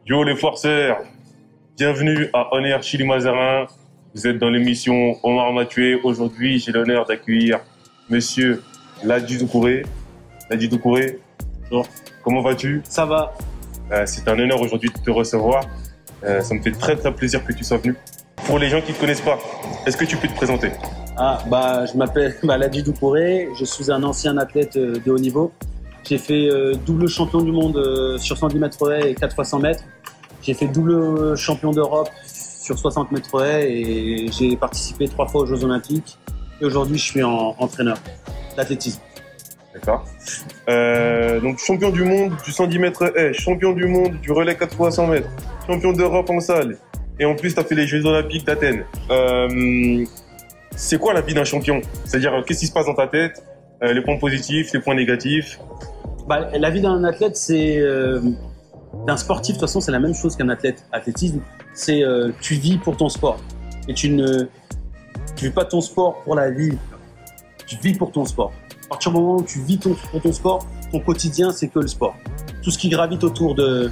Yo les forceurs, bienvenue à On Air Chili Mazarin. Vous êtes dans l'émission Omar Mathieu. Aujourd'hui, j'ai l'honneur d'accueillir Monsieur Ladji Doucouré. Ladji Doucouré, bonjour. Comment vas-tu? Ça va. C'est un honneur aujourd'hui de te recevoir. Ça me fait très plaisir que tu sois venu. Pour les gens qui ne te connaissent pas, est-ce que tu peux te présenter? Je m'appelle Ladji Doucouré. Je suis un ancien athlète de haut niveau. J'ai fait double champion du monde sur 110 mètres haies et 4 fois 100 mètres. J'ai fait double champion d'Europe sur 60 mètres haies et j'ai participé 3 fois aux Jeux Olympiques. Et aujourd'hui, je suis entraîneur d'athlétisme. D'accord. Donc champion du monde du 110 mètres haies, champion du monde du relais 4 fois 100 mètres, champion d'Europe en salle. Et en plus, tu as fait les Jeux Olympiques d'Athènes. C'est quoi la vie d'un champion? C'est-à-dire, qu'est-ce qui se passe dans ta tête? Les points positifs, les points négatifs? La vie d'un athlète, c'est d'un sportif. De toute façon, c'est la même chose qu'un athlète. Athlétisme, c'est tu vis pour ton sport et tu vis pas ton sport pour la vie. Tu vis pour ton sport. À partir du moment où tu vis pour ton sport, ton quotidien, c'est que le sport. Tout ce qui gravite autour de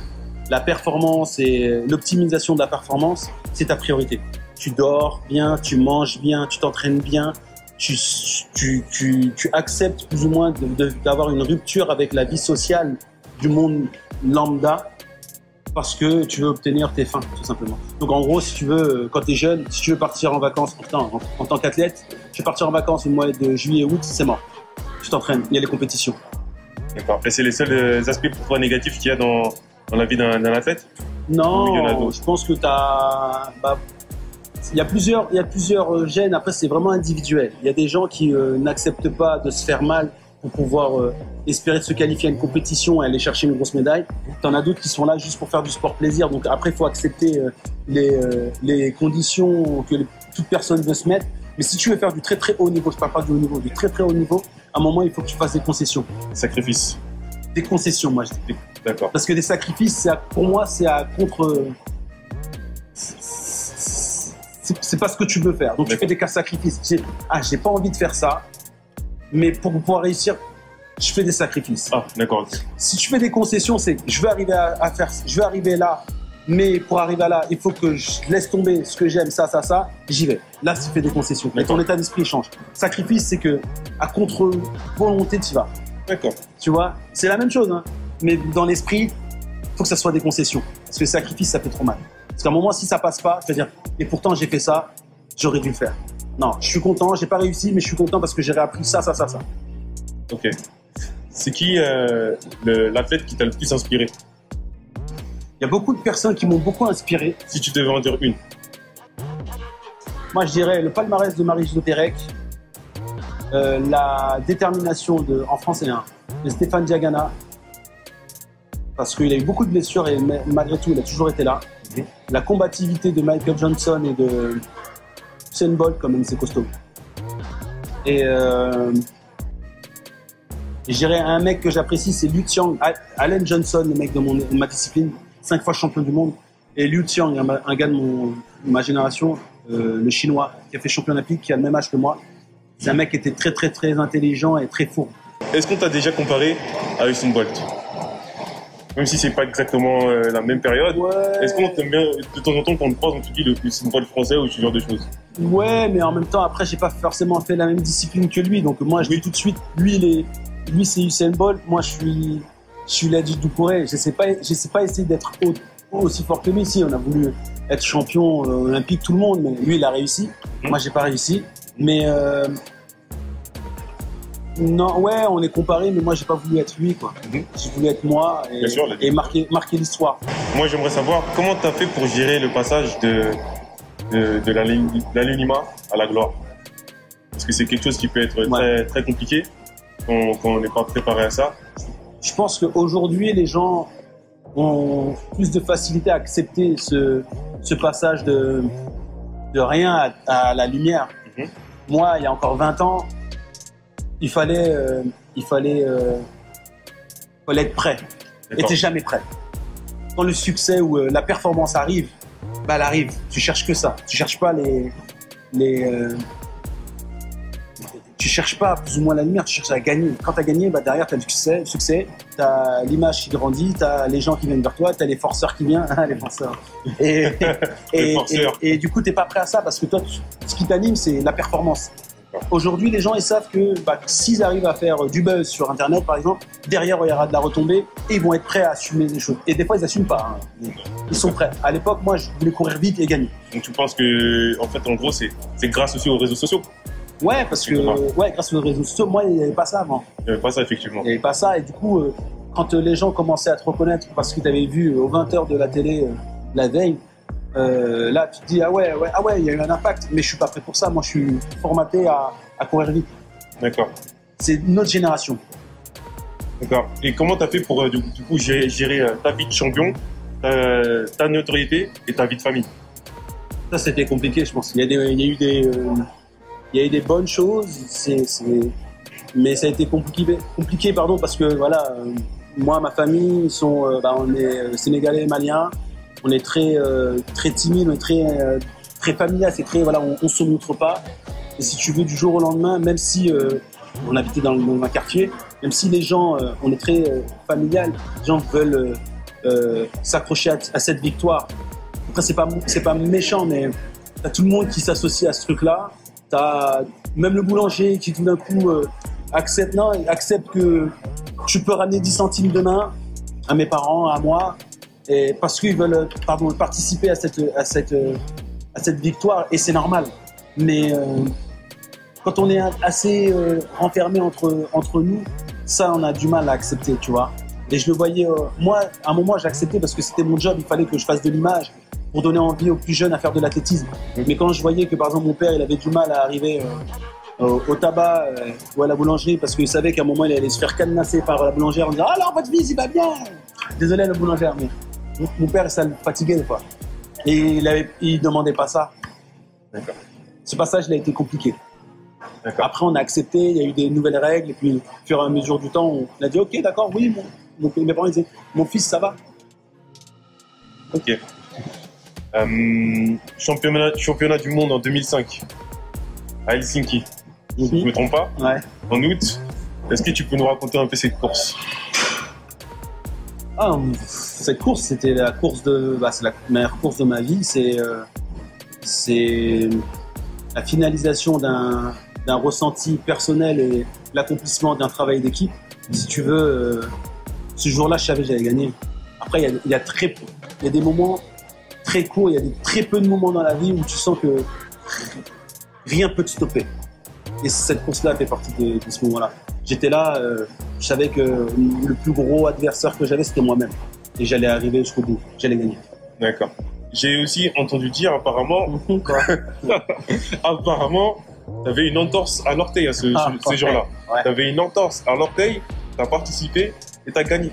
la performance et l'optimisation de la performance, c'est ta priorité. Tu dors bien, tu manges bien, tu t'entraînes bien. Tu acceptes plus ou moins d'avoir une rupture avec la vie sociale du monde lambda parce que tu veux obtenir tes fins, tout simplement. Donc en gros, si tu veux, quand tu es jeune, si tu veux partir en vacances, en tant qu'athlète, tu veux partir en vacances au mois de juillet-août, c'est mort. Tu t'entraînes, il y a les compétitions. D'accord. Et c'est les seuls aspects pour toi négatifs qu'il y a dans la vie d'un athlète? Non, je pense que tu as... Il y a plusieurs gènes, après c'est vraiment individuel. Il y a des gens qui n'acceptent pas de se faire mal pour pouvoir espérer de se qualifier à une compétition et aller chercher une grosse médaille. T'en as d'autres qui sont là juste pour faire du sport plaisir. Donc après, il faut accepter les conditions que toute personne veut se mettre. Mais si tu veux faire du très très haut niveau, je parle pas du haut niveau, du très très haut niveau, à un moment il faut que tu fasses des concessions. Sacrifices. Des concessions, moi je dis. D'accord. Parce que des sacrifices, pour moi, c'est à contre... C'est pas ce que tu veux faire. Donc tu fais des sacrifices. J'ai pas envie de faire ça, mais pour pouvoir réussir, je fais des sacrifices. Ah, d'accord. Si tu fais des concessions, c'est je veux arriver je veux arriver là, mais pour arriver à là, il faut que je laisse tomber ce que j'aime, ça, j'y vais. Là, tu fais des concessions. Et ton état d'esprit change. Sacrifice, c'est que à contre-volonté, tu y vas. D'accord. Tu vois, c'est la même chose, hein. Mais dans l'esprit, il faut que ça soit des concessions. Parce que le sacrifice, ça fait trop mal. Parce qu'à un moment, si ça passe pas, je vais dire, et pourtant j'ai fait ça, j'aurais dû le faire. Non, je suis content, j'ai pas réussi, mais je suis content parce que j'ai réappris ça. Ok. C'est qui l'athlète qui t'a le plus inspiré? Il y a beaucoup de personnes qui m'ont beaucoup inspiré. Si tu devais en dire une. Moi, je dirais le palmarès de Maryse Pérec, la détermination en français, de Stéphane Diagana, parce qu'il a eu beaucoup de blessures et malgré tout, il a toujours été là. La combativité de Michael Johnson et de Usain Bolt, quand même, c'est costaud. Et je dirais un mec que j'apprécie, c'est Liu Xiang, Allen Johnson, le mec de ma discipline, 5 fois champion du monde. Et Liu Xiang, un gars de ma génération, le chinois, qui a fait champion olympique, qui a le même âge que moi. C'est un mec qui était très, très, très intelligent et très fourbe. Est-ce qu'on t'a déjà comparé à Usain Bolt? Même si c'est pas exactement la même période, ouais. Est-ce qu'on t'aime bien de temps en temps quand on te croise, on te dit le Usain Bolt français ou ce genre de choses? Ouais, mais en même temps, après, j'ai pas forcément fait la même discipline que lui, donc moi, je dis tout de suite, lui c'est Usain Bolt, moi, je suis Ladji Doucouré. Je sais pas essayer d'être aussi fort que lui. Si, on a voulu être champion olympique, tout le monde, mais lui, il a réussi. Moi, j'ai pas réussi, mais non, ouais, on est comparés, mais moi, j'ai pas voulu être lui, quoi. J'ai voulu être moi et marquer l'histoire. Moi, j'aimerais savoir comment tu as fait pour gérer le passage de l'anonymat à la gloire. Parce que c'est quelque chose qui peut être très, très compliqué quand on n'est pas préparé à ça. Je pense qu'aujourd'hui, les gens ont plus de facilité à accepter ce passage de rien à la lumière. Moi, il y a encore 20 ans, il fallait être prêt. Et t'es jamais prêt. Quand le succès ou la performance arrive, elle arrive. Tu cherches que ça. Tu cherches pas tu cherches pas plus ou moins la lumière, tu cherches à gagner. Quand tu as gagné, bah derrière, tu as du succès, tu as l'image qui grandit, tu as les gens qui viennent vers toi, tu as les forceurs qui viennent, les forceurs. Et du coup, tu n'es pas prêt à ça parce que toi, ce qui t'anime, c'est la performance. Aujourd'hui, les gens, ils savent que s'ils arrivent à faire du buzz sur Internet, par exemple, derrière, il y aura de la retombée et ils vont être prêts à assumer des choses. Et des fois, ils n'assument pas. Hein. Ils sont prêts. À l'époque, moi, je voulais courir vite et gagner. Donc, tu penses que, en fait, en gros, c'est grâce aussi aux réseaux sociaux? Ouais, parce que grâce aux réseaux sociaux, moi, il n'y avait pas ça avant. Il n'y avait pas ça, effectivement. Il n'y avait pas ça. Et du coup, quand les gens commençaient à te reconnaître parce que tu avais vu aux 20h de la télé la veille, là, tu te dis, ah ouais, il y a eu un impact, mais je suis pas prêt pour ça. Moi, je suis formaté à courir vite. D'accord. C'est notre génération. D'accord. Et comment tu as fait pour, du coup, gérer ta vie de champion, ta notoriété et ta vie de famille? Ça, c'était compliqué, je pense. Il y a eu des bonnes choses, mais ça a été compliqué, parce que voilà, moi, ma famille, ils sont, on est sénégalais et maliens, on est très timide, on est très familial, c'est très, voilà, on se montre pas. Et si tu veux, du jour au lendemain, même si on habitait dans un quartier, même si les gens, on est très familial, les gens veulent s'accrocher à cette victoire. Après, c'est pas méchant, mais t'as tout le monde qui s'associe à ce truc-là. T'as même le boulanger qui tout d'un coup accepte que tu peux ramener 10 centimes demain à mes parents, à moi, et parce qu'ils veulent participer à cette victoire, et c'est normal. Mais quand on est assez renfermé entre nous, ça, on a du mal à accepter, tu vois. Et je le voyais, moi, à un moment, j'ai accepté parce que c'était mon job, il fallait que je fasse de l'image pour donner envie aux plus jeunes à faire de l'athlétisme. Mais quand je voyais que, par exemple, mon père, il avait du mal à arriver au tabac ou à la boulangerie parce qu'il savait qu'à un moment, il allait se faire cadenasser par la boulangère en disant « Alors, votre fils, il va bien !» Désolé, la boulangère, mais mon père, ça le fatiguait des fois. Et il demandait pas ça. D'accord. Ce passage, il a été compliqué. Après, on a accepté, il y a eu des nouvelles règles, et puis, au fur et à mesure du temps, on a dit « Ok, d'accord, oui, mes parents disaient « Mon fils, ça va ?» Ok. Championnat du monde en 2005 à Helsinki, si je ne me trompe pas, en août. Est-ce que tu peux nous raconter un peu cette course? Cette course, c'était la course c'est la meilleure course de ma vie. C'est la finalisation d'un ressenti personnel et l'accomplissement d'un travail d'équipe. Si tu veux, ce jour-là, je savais que j'allais gagner. Après, il y a des moments très courts, il y a très peu de moments dans la vie où tu sens que rien peut te stopper. Et cette course-là fait partie de ce moment-là. J'étais là, je savais que le plus gros adversaire que j'avais, c'était moi-même. Et j'allais arriver jusqu'au bout, j'allais gagner. D'accord. J'ai aussi entendu dire, apparemment, tu avais une entorse à l'orteil ce jour-là. Ouais. Tu avais une entorse à l'orteil, tu as participé et tu as gagné.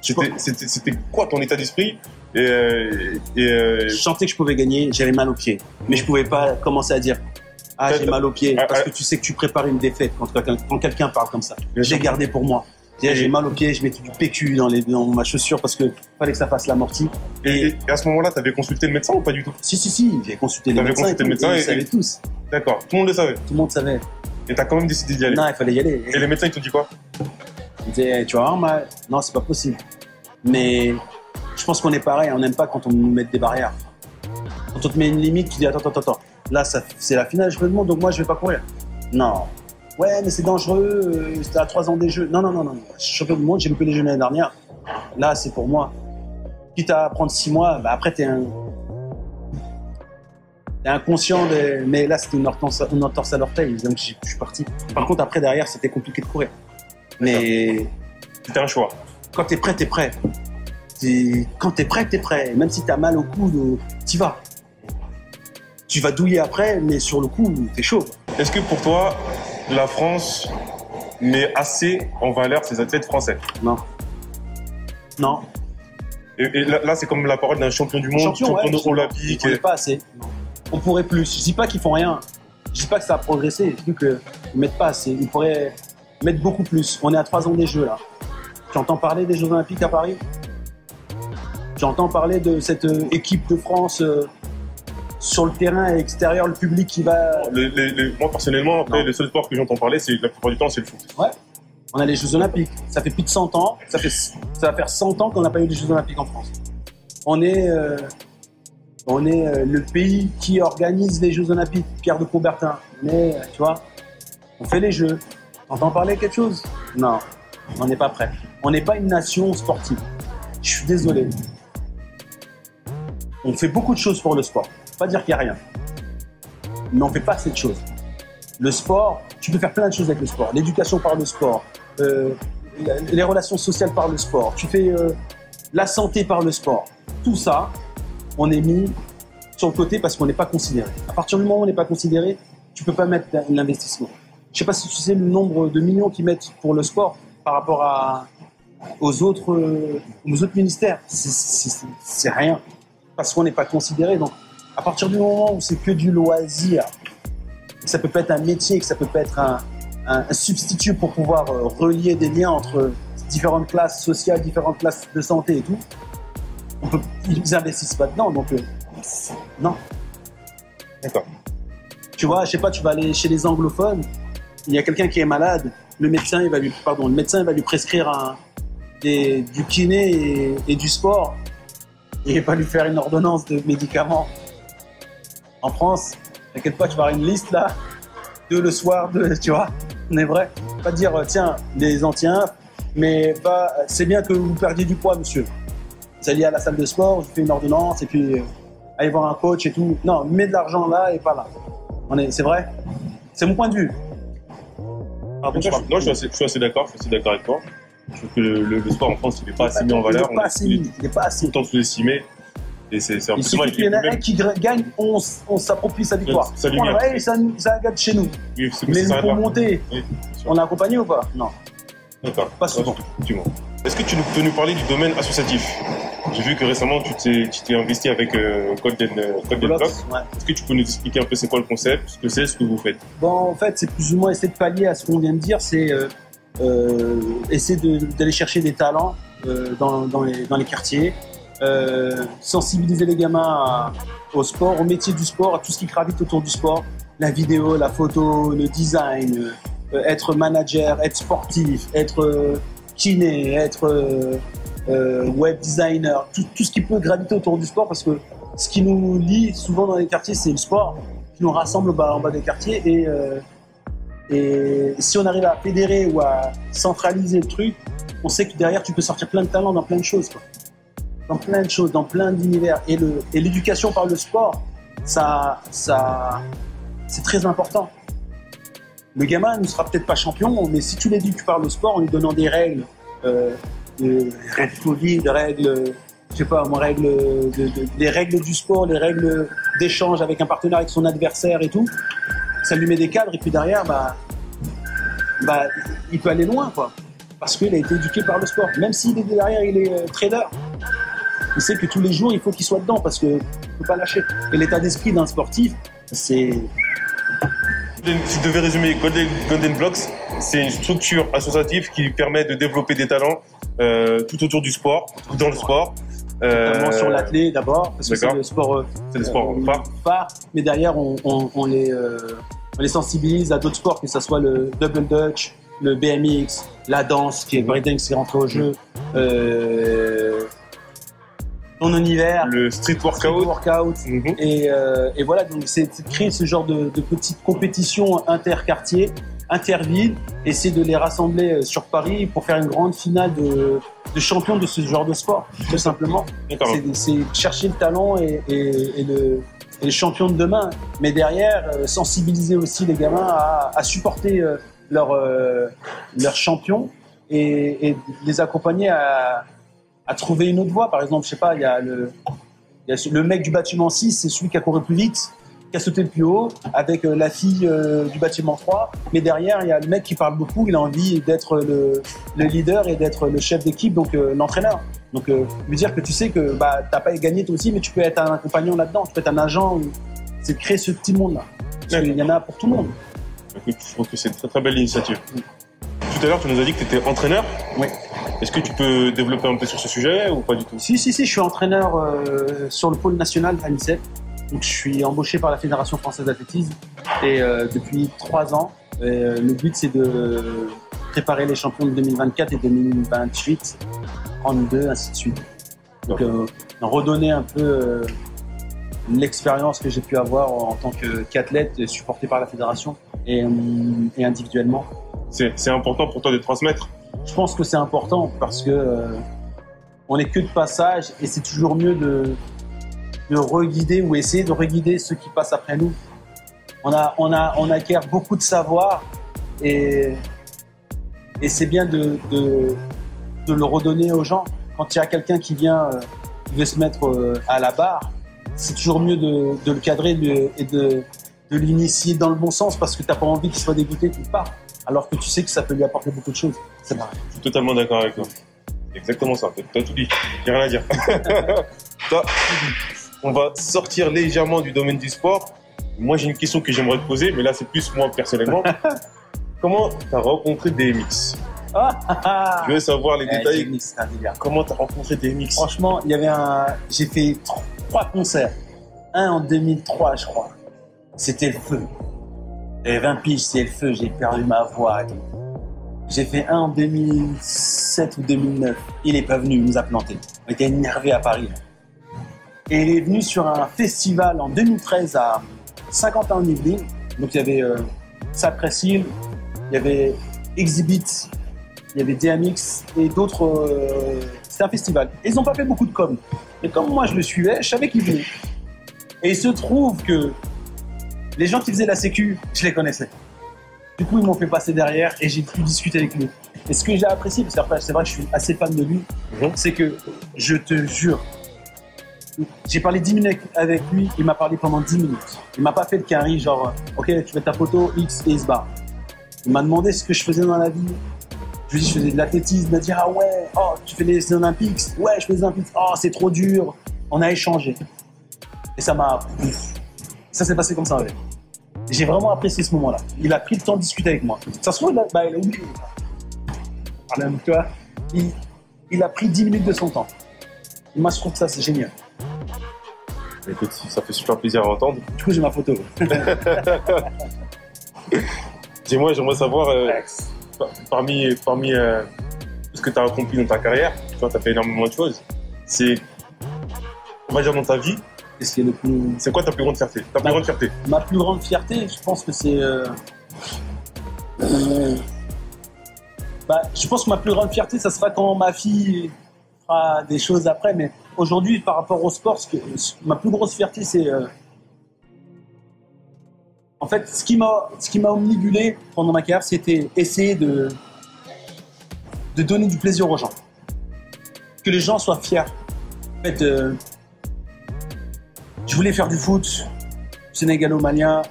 C'était quoi ton état d'esprit? Je sentais que je pouvais gagner, j'avais mal aux pieds. Mais je pouvais pas commencer à dire « Ah, j'ai mal aux pieds », parce que tu sais que tu prépares une défaite quand quelqu'un parle comme ça. J'ai gardé pour moi. J'ai mal aux pieds, je mettais du PQ dans ma chaussure parce que fallait que ça fasse l'amorti. Et à ce moment-là, tu avais consulté le médecin ou pas du tout? Si, j'ai consulté les médecins. Ils savaient tous. D'accord, tout le monde le savait? Tout le monde savait. Et tu as quand même décidé d'y aller? Non, il fallait y aller. Et les médecins, ils t'ont dit quoi? Ils disaient, tu vas avoir mal. Non, c'est pas possible. Mais je pense qu'on est pareil, on n'aime pas quand on nous met des barrières. Quand on te met une limite, tu dis attends. Là, c'est la finale, je me demande, donc moi, je vais pas courir. Non. Ouais, mais c'est dangereux, c'était à 3 ans des Jeux. Non. Je suis champion du monde, j'ai loupé les Jeux l'année dernière. Là, c'est pour moi. Quitte à prendre 6 mois, après, t'es inconscient, mais là, c'était une entorse à l'orteil, donc je suis parti. Par contre, après, derrière, c'était compliqué de courir. Mais c'était un choix. Quand t'es prêt, t'es prêt. Quand t'es prêt, t'es prêt. Même si t'as mal au cou, t'y vas. Tu vas douiller après, mais sur le coup, t'es chaud. Est-ce que pour toi, la France met assez en valeur ses athlètes français? Non. Et là, c'est comme la parole d'un champion du monde, champion olympique. On n'est pas assez. On pourrait plus. Je dis pas qu'ils font rien. Je dis pas que ça a progressé. Je dis qu'ils mettent pas assez. Ils pourraient mettre beaucoup plus. On est à 3 ans des Jeux, là. Tu entends parler des Jeux Olympiques à Paris? Tu entends parler de cette équipe de France sur le terrain extérieur, le public qui va... Moi, personnellement, après, Non. le seul sport que j'entends parler, c'est la plupart du temps, c'est le foot. Ouais. On a les Jeux Olympiques. Ça fait plus de 100 ans. Ça va faire 100 ans qu'on n'a pas eu les Jeux Olympiques en France. On est le pays qui organise les Jeux Olympiques. Pierre de Coubertin. Mais tu vois, on fait les Jeux. T'entends parler de quelque chose? Non, on n'est pas prêt. On n'est pas une nation sportive. Je suis désolé. On fait beaucoup de choses pour le sport. Faut pas dire qu'il n'y a rien. Mais on fait pas assez de choses. Le sport, tu peux faire plein de choses avec le sport. L'éducation par le sport, les relations sociales par le sport. Tu fais la santé par le sport. Tout ça, on est mis sur le côté parce qu'on n'est pas considéré. À partir du moment où on n'est pas considéré, tu peux pas mettre l'investissement. Je sais pas si tu sais le nombre de millions qu'ils mettent pour le sport par rapport aux autres ministères. C'est rien. Parce qu'on n'est pas considéré. Donc, à partir du moment où c'est que du loisir, que ça peut pas être un métier, que ça peut pas être un substitut pour pouvoir relier des liens entre différentes classes sociales, différentes classes de santé et tout, ils investissent pas dedans. Donc, non. D'accord. Tu vois, je sais pas, tu vas aller chez les anglophones, il y a quelqu'un qui est malade, le médecin il va lui prescrire du kiné et du sport. Et il va lui faire une ordonnance de médicaments. En France, t'inquiète pas, tu vas avoir une liste là, le soir, tu vois, on est vrai. Pas dire, tiens, les anciens, mais c'est bien que vous perdiez du poids, monsieur. Vous allez à la salle de sport, je vous fais une ordonnance, et puis allez voir un coach et tout. Non, mets de l'argent là et pas là. C'est vrai. C'est mon point de vue. Non, je suis assez d'accord avec toi. Je trouve que le sport en France, il n'est pas assez mis en valeur. Il n'est pas assez. Tout le temps sous-estimé. Et c'est un peu Il y en a un qui gagne, on s'approprie sa victoire. Ça lui vient. Hey, ça gâte chez nous. Oui, Mais pour monter, oui, on a accompagné ou pas? Non. d'accord. Pas souvent. Effectivement. Est-ce que tu peux nous parler du domaine associatif? J'ai vu que récemment, tu t'es investi avec Golden Blocks. Ouais. Est-ce que tu peux nous expliquer un peu c'est quoi le concept, ce que c'est, ce que vous faites? Bon, en fait, c'est plus ou moins essayer de pallier à ce qu'on vient de dire, c'est essayer d'aller chercher des talents dans les quartiers, sensibiliser les gamins au sport, au métier du sport, à tout ce qui gravite autour du sport, la vidéo, la photo, le design, être manager, être sportif, être kiné, être web designer, tout ce qui peut graviter autour du sport, parce que ce qui nous lie souvent dans les quartiers, c'est le sport qui nous rassemble en bas des quartiers, et si on arrive à fédérer ou à centraliser le truc, on sait que derrière tu peux sortir plein de talents dans plein de choses, quoi. Dans plein de choses, dans plein d'univers, et l'éducation par le sport, ça c'est très important. Le gamin ne sera peut-être pas champion, mais si tu l'éduques par le sport en lui donnant des règles, règles Covid, règles, je sais pas, moi, les règles du sport, les règles d'échange avec un partenaire, avec son adversaire et tout, ça lui met des cadres, et puis derrière, il peut aller loin, quoi. Parce qu'il a été éduqué par le sport. Même s'il est derrière, il est trader. Il sait que tous les jours, il faut qu'il soit dedans, parce qu'il ne peut pas lâcher. Et l'état d'esprit d'un sportif, c'est... Si tu devais résumer Golden Blocks, c'est une structure associative qui permet de développer des talents tout autour du sport, dans le sport. Notamment sur l'athlé d'abord, parce que c'est le sport, phare. Mais derrière, on les sensibilise à d'autres sports, que ce soit le double dutch, le BMX, la danse, qui est breakdance qui est rentré au jeu, ton univers, le street workout. Et voilà, donc c'est de créer ce genre de petites compétitions inter-quartiers, inter-villes, essayer de les rassembler sur Paris pour faire une grande finale de champions de ce genre de sport, tout simplement. C'est chercher le talent et les champions de demain, mais derrière, sensibiliser aussi les gamins à supporter leurs champions et les accompagner à trouver une autre voie. Par exemple, je sais pas, il y a le mec du bâtiment 6, c'est celui qui a couru plus vite, qui a sauté le plus haut, avec la fille du bâtiment 3. Mais derrière, il y a le mec qui parle beaucoup, il a envie d'être le leader et d'être le chef d'équipe, donc l'entraîneur. Donc, lui dire que tu sais que t'as pas gagné toi aussi, mais tu peux être un compagnon là-dedans, tu peux être un agent. C'est de créer ce petit monde-là. Parce qu'il y en a pour tout le monde. Je trouve que c'est une très très belle initiative. Tout à l'heure, tu nous as dit que tu étais entraîneur. Oui. Est-ce que tu peux développer un peu sur ce sujet ou pas du tout? Si, je suis entraîneur sur le pôle national à l'INSEP. Donc, je suis embauché par la Fédération française d'athlétisme et depuis 3 ans. Le but, c'est de préparer les champions de 2024 et 2028, 32, ainsi de suite. Donc, redonner un peu l'expérience que j'ai pu avoir en tant qu'athlète supporté par la fédération et individuellement. C'est important pour toi de transmettre? Je pense que c'est important parce que on n'est que de passage et c'est toujours mieux de reguider ou essayer de reguider ceux qui passent après nous. On acquiert beaucoup de savoir et c'est bien de le redonner aux gens. Quand il y a quelqu'un qui vient, qui veut se mettre à la barre, c'est toujours mieux de le cadrer et de l'initier dans le bon sens parce que tu n'as pas envie qu'il soit dégoûté qu'il part, alors que tu sais que ça peut lui apporter beaucoup de choses. Je suis totalement d'accord avec toi. C'est exactement ça. Tu as tout dit. Il n'y a rien à dire. Toi, on va sortir légèrement du domaine du sport. Moi, j'ai une question que j'aimerais te poser, mais là, c'est plus moi personnellement. Comment tu as rencontré DMX? Je veux savoir les détails. DMX, c'est un délire. Comment tu as rencontré DMX? Franchement, j'ai fait 3 concerts. Un en 2003, je crois. C'était le feu. J'avais 20 piges, c'est le feu. J'ai perdu ma voix. J'ai fait un en 2007 ou 2009. Il n'est pas venu, il nous a plantés. On était énervés à Paris. Et il est venu sur un festival en 2013 à Saint-Quentin-en-Yvelines. Donc il y avait Cypress Hill, il y avait Exhibit, il y avait DMX et d'autres. C'était un festival. Et ils n'ont pas fait beaucoup de com. Mais comme moi je le suivais, je savais qu'il venait. Et il se trouve que les gens qui faisaient la sécu, je les connaissais. Du coup, ils m'ont fait passer derrière et j'ai pu discuter avec lui. Et ce que j'ai apprécié, parce que c'est vrai que je suis assez fan de lui, c'est que je te jure, j'ai parlé 10 minutes avec lui, il m'a parlé pendant 10 minutes. Il m'a pas fait le carré, genre, ok, tu mets ta photo, X et il se barre. Il m'a demandé ce que je faisais dans la vie. Je lui ai dit, je faisais de l'athlétisme. Il m'a dit, ah ouais, oh, tu fais les Olympiques? Ouais, je fais les Olympiques. Oh, c'est trop dur. On a échangé. Et ça m'a. Ça s'est passé comme ça avec. J'ai vraiment apprécié ce moment-là. Il a pris le temps de discuter avec moi. Ça se trouve, il a oublié. Tu vois, il a pris 10 minutes de son temps. Et moi, je trouve que ça, c'est génial. Écoute, ça fait super plaisir à entendre. Du coup, j'ai ma photo. Dis-moi, j'aimerais savoir, parmi tout ce que tu as accompli dans ta carrière, tu as fait énormément de choses. On va dire dans ta vie, c'est quoi ta plus grande fierté? Ma plus grande fierté, je pense que c'est... je pense que ma plus grande fierté, ça sera quand ma fille fera des choses après. Mais aujourd'hui, par rapport au sport, ma plus grosse fierté, c'est... En fait, ce qui m'a omnibulé pendant ma carrière, c'était essayer de donner du plaisir aux gens. Que les gens soient fiers. En fait, je voulais faire du foot, sénégalo-malien,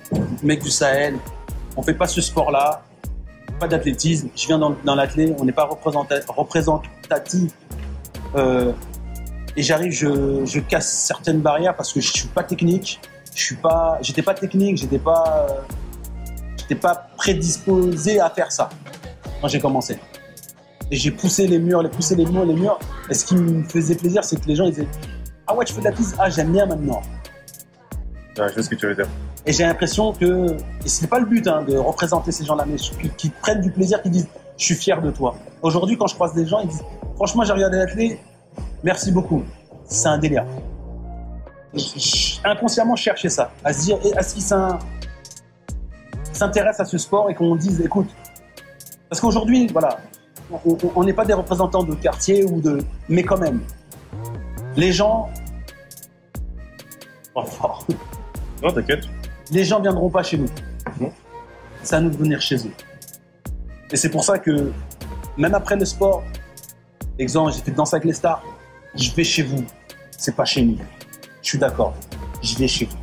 mec du Sahel. On fait pas ce sport-là, pas d'athlétisme. Je viens dans l'athlé, on n'est pas représentatif. Et j'arrive, je casse certaines barrières parce que je suis pas technique. J'étais pas technique, j'étais pas prédisposé à faire ça quand j'ai commencé. Et j'ai poussé les murs. Et ce qui me faisait plaisir, c'est que les gens ils disaient, ah ouais, tu fais de l'athlétisme, ah j'aime bien maintenant. Ouais, je sais ce que tu veux dire. Et j'ai l'impression que, et c'est pas le but de représenter ces gens-là, mais qui prennent du plaisir, qui disent, je suis fier de toi. Aujourd'hui, quand je croise des gens, ils disent, franchement, j'ai regardé l'athlé, merci beaucoup. C'est un délire. Inconsciemment, je cherchais ça, à se dire, est-ce qu'ils s'intéressent à ce sport et qu'on dise, écoute, parce qu'aujourd'hui, voilà, on n'est pas des représentants de quartier mais quand même, les gens, non, t'inquiète, les gens viendront pas chez nous. C'est à nous de venir chez eux. Et c'est pour ça que, même après le sport, exemple, j'ai fait Danse avec les stars, je vais chez vous, c'est pas chez nous. Je suis d'accord, je vais chez vous.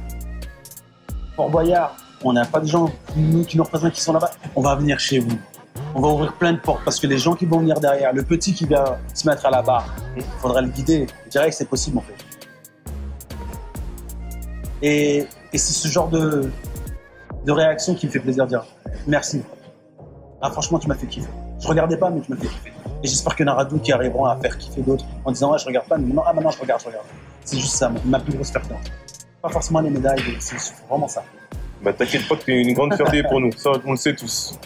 Fort Boyard, on n'a pas de gens qui nous représentent, qui sont là-bas. On va venir chez vous. On va ouvrir plein de portes parce que les gens qui vont venir derrière, le petit qui va se mettre à la barre, il faudra le guider. Je dirais que c'est possible en fait. Et c'est ce genre de réaction qui me fait plaisir de dire merci. Ah, franchement, tu m'as fait kiffer. Je regardais pas, mais tu m'as fait kiffer. Et j'espère qu'il y en aura d'autres qui arriveront à faire kiffer d'autres en disant ah, je regarde pas, mais non, ah, maintenant je regarde. C'est juste ça, ma plus grosse fierté. Pas forcément les médailles, c'est vraiment ça. Bah t'inquiète pas que t'es une grande fierté pour nous, ça on le sait tous.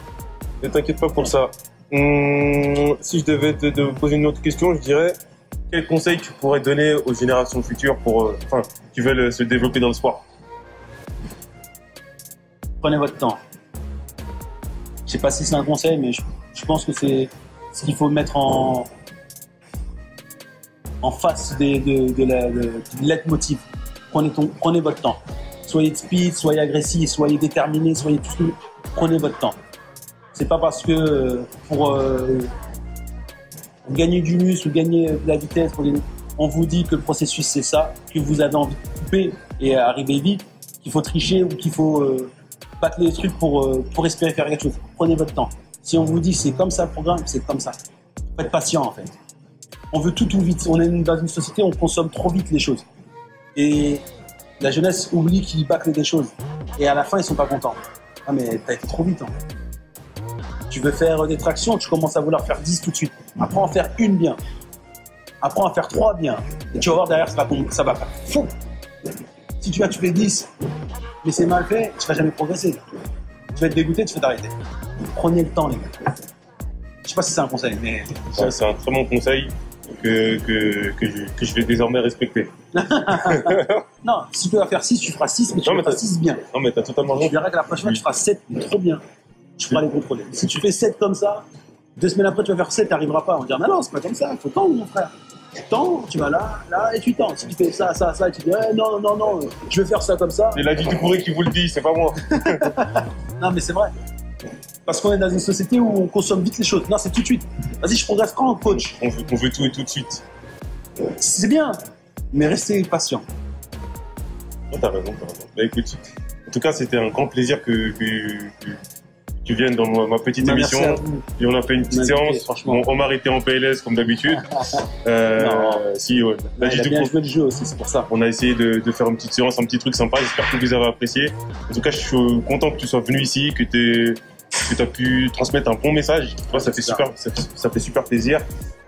Ne t'inquiète pas pour ça. Si je devais te poser une autre question, je dirais quel conseil tu pourrais donner aux générations futures pour, qui veulent se développer dans le sport? Prenez votre temps. Je sais pas si c'est un conseil, mais je pense que c'est ce qu'il faut mettre en face de leitmotiv. Prenez votre temps. Soyez speed, soyez agressif, soyez déterminé, soyez tout ce que... Prenez votre temps. C'est pas parce que pour gagner du muscle ou gagner de la vitesse, on vous dit que le processus c'est ça, que vous avez envie de couper et arriver vite, qu'il faut tricher ou qu'il faut battre les trucs pour espérer faire quelque chose. Prenez votre temps. Si on vous dit c'est comme ça le programme, c'est comme ça. Faut être patient en fait. On veut tout vite. On est dans une société où on consomme trop vite les choses. Et la jeunesse oublie qu'ils bâclent des choses. Et à la fin, ils sont pas contents. Ah mais t'as été trop vite. Hein. Tu veux faire des tractions, tu commences à vouloir faire 10 tout de suite. Apprends à faire une bien. Apprends à faire 3 bien. Et tu vas voir derrière, ça va faire fou. Si tu fais 10, mais c'est mal fait, tu vas jamais progresser. Tu vas être dégoûté, tu vas t'arrêter. Prenez le temps, les gars. Je sais pas si c'est un conseil, mais... Ouais, c'est un très bon conseil que je vais désormais respecter. Non, si tu vas faire 6, tu feras 6, mais tu feras 6 bien. Non, mais t'as totalement raison. Tu verras que la prochaine fois, tu feras 7, mais trop bien. Tu feras les contrôler. Si tu fais 7 comme ça, 2 semaines après, tu vas faire 7, tu n'arriveras pas. On va dire, non, c'est pas comme ça, il faut tendre, mon frère. Tu tends, tu vas là, et tu tends. Si tu fais ça, et tu dis, non, je vais faire ça comme ça. C'est la vie du courrier qui vous le dit, c'est pas moi. Non, mais c'est vrai. Parce qu'on est dans une société où on consomme vite les choses. Non, c'est tout de suite. Vas-y, je progresse quand, coach. On veut tout et tout de suite. C'est bien, mais restez patient. Oh, t'as raison. Bah écoute, en tout cas, c'était un grand plaisir que tu viennes dans ma petite émission. Et on a fait une petite séance. Franchement. On m'a arrêté en PLS comme d'habitude. Si, ouais. Il a bien joué le jeu aussi, c'est pour ça. On a essayé de faire une petite séance, un petit truc sympa. J'espère que vous avez apprécié. En tout cas, je suis content que tu sois venu ici, que tu as pu transmettre un bon message. Ouais, ça fait super plaisir.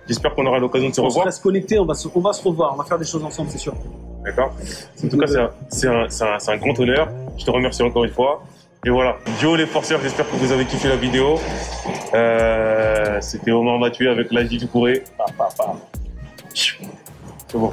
J'espère qu'on aura l'occasion de se revoir. On reste connectés, on va se revoir, on va faire des choses ensemble, c'est sûr. D'accord. En tout cas, c'est un grand honneur. Je te remercie encore une fois. Et voilà, yo les forceurs, j'espère que vous avez kiffé la vidéo. C'était Omar Mathieu avec Ladji Doucouré. C'est bon.